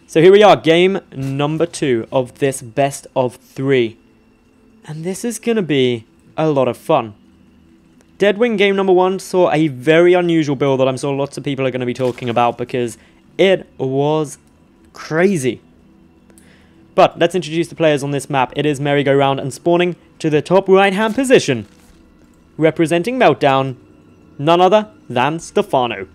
So here we are, game number 2 of this best of 3. And this is going to be a lot of fun. Deadwing game number 1 saw a very unusual build that I'm sure lots of people are going to be talking about because it was crazy. But let's introduce the players on this map. It is merry-go-round and spawning to the top right-hand position. Representing Meltdown, none other than Stephano.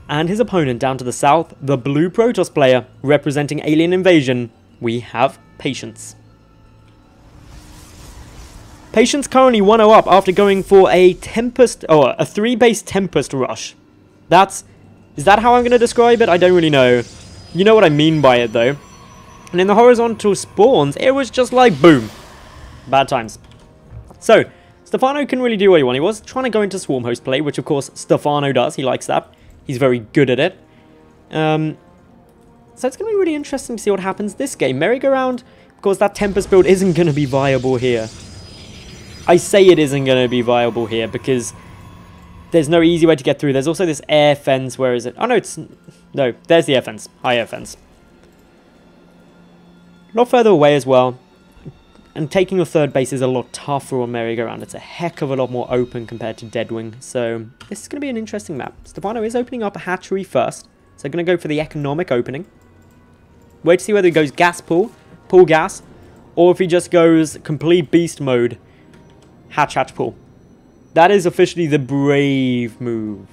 And his opponent down to the south, the blue Protoss player, representing Alien Invasion, we have Patience. Patience currently 1-0 up after going for a Tempest, or a 3-base Tempest rush. Is that how I'm going to describe it? I don't really know. You know what I mean by it though. And in the horizontal spawns, it was just like boom. Bad times. So, Stephano can really do what he wants. He was trying to go into Swarm Host play, which of course Stephano does. He likes that. He's very good at it. So it's going to be really interesting to see what happens this game. Merry-go-round, of course, that Tempest build isn't going to be viable here. I say it isn't going to be viable here because there's no easy way to get through. There's also this air fence. Where is it? Oh, no, no, there's the air fence. High air fence. A lot further away as well. And taking your third base is a lot tougher on merry-go-round. It's a heck of a lot more open compared to Deadwing. So this is going to be an interesting map. Stephano is opening up a hatchery first. So going to go for the economic opening. Wait to see whether he goes gas pull gas, or if he just goes complete beast mode, hatch pull. That is officially the brave move.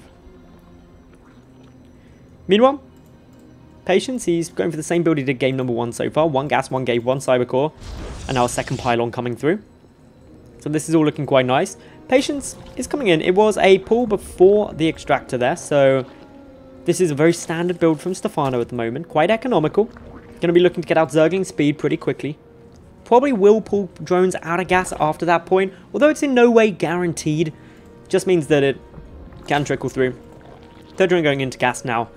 Meanwhile, Patience, he's going for the same build he did game number 1 so far. 1 gas, 1 gate, 1 cybercore. And now a second pylon coming through. So this is all looking quite nice. Patience is coming in. It was a pull before the extractor there. So this is a very standard build from Stephano at the moment. Quite economical. Going to be looking to get out Zergling speed pretty quickly. Probably will pull drones out of gas after that point. Although it's in no way guaranteed. Just means that it can trickle through. Third drone going into gas now.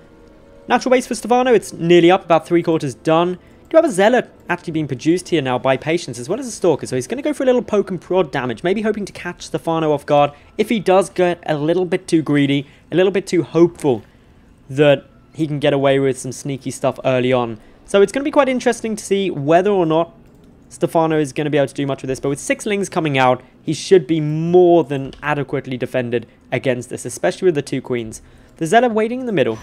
Natural base for Stephano, it's nearly up, about 3/4 done. Do have a Zealot actually being produced here now by Patience, as well as a Stalker, so he's going to go for a little poke and prod damage, maybe hoping to catch Stephano off guard. If he does get a little bit too greedy, a little bit too hopeful that he can get away with some sneaky stuff early on. So it's going to be quite interesting to see whether or not Stephano is going to be able to do much with this, but with 6 Lings coming out, he should be more than adequately defended against this, especially with the 2 Queens. The Zealot waiting in the middle.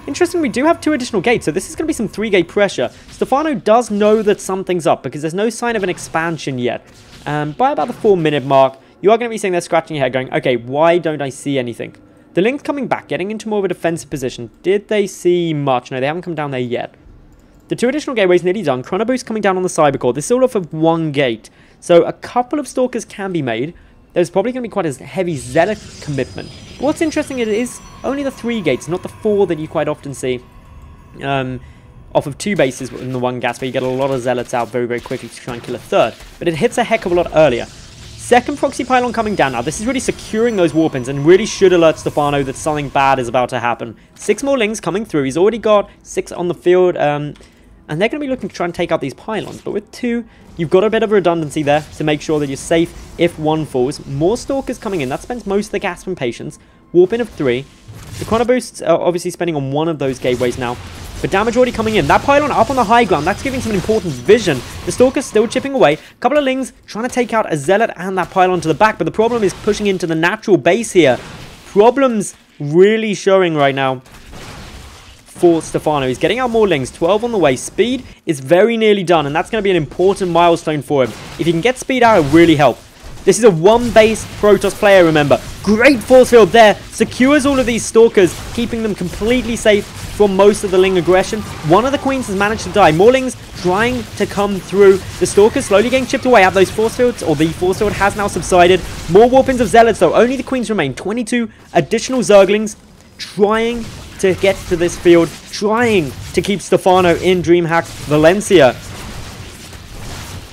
Interesting, we do have 2 additional gates, so this is going to be some 3-gate pressure. Stephano does know that something's up, because there's no sign of an expansion yet. By about the 4-minute mark, you are going to be sitting there scratching your head going, okay, why don't I see anything? The Lings coming back, getting into more of a defensive position. Did they see much? No, they haven't come down there yet. The 2 additional gateways nearly done. Chrono Boost coming down on the Cybercore. This is all off of 1 gate. So a couple of Stalkers can be made. There's probably going to be quite a heavy Zealot commitment. But what's interesting, it is only the 3 gates, not the 4 that you quite often see. Off of 2 bases in the 1 gas, where you get a lot of Zealots out very, very quickly to try and kill a 3rd. But it hits a heck of a lot earlier. Second proxy pylon coming down now. This is really securing those warpins and really should alert Stephano that something bad is about to happen. 6 more Lings coming through. He's already got 6 on the field. And they're going to be looking to try and take out these pylons. But with 2, you've got a bit of redundancy there to make sure that you're safe if 1 falls. More Stalkers coming in. That spends most of the gas from Patience. Warp in of 3. The Chrono Boosts are obviously spending on 1 of those gateways now. But damage already coming in. That pylon up on the high ground. That's giving some important vision. The Stalker's still chipping away. A couple of Lings trying to take out a Zealot and that pylon to the back. But the problem is pushing into the natural base here. Problems really showing right now for Stephano. He's getting out more Lings. 12 on the way. Speed is very nearly done, and that's going to be an important milestone for him. If he can get speed out, it really help. This is a 1-base Protoss player, remember. Great force field there. Secures all of these Stalkers, keeping them completely safe from most of the Ling aggression. 1 of the Queens has managed to die. More Lings trying to come through. The Stalkers slowly getting chipped away at those force fields, or the force field has now subsided. More warpins of Zealots, though. Only the Queens remain. 22 additional Zerglings trying to get to this field, trying to keep Stephano in DreamHack Valencia.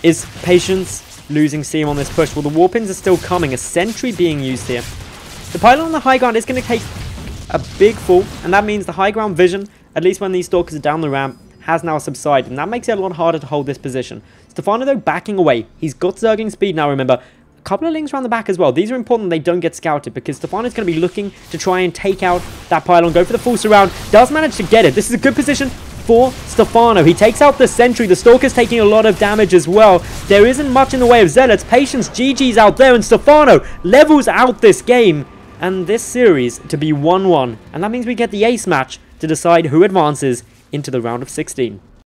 Is Patience losing steam on this push? Well, the warpins are still coming. A sentry being used here. The pylon on the high ground is going to take a big fall, and that means the high ground vision, at least when these Stalkers are down the ramp, has now subsided, and that makes it a lot harder to hold this position. Stephano, though, backing away. He's got Zergling speed now, remember. couple of links around the back as well. These are important they don't get scouted because Stephano's going to be looking to try and take out that pylon, go for the full surround. Does manage to get it. This is a good position for Stephano. He takes out the sentry. The Stalker's taking a lot of damage as well. There isn't much in the way of Zealots. Patience, GG's out there, and Stephano levels out this game and this series to be 1-1. And that means we get the ace match to decide who advances into the round of 16.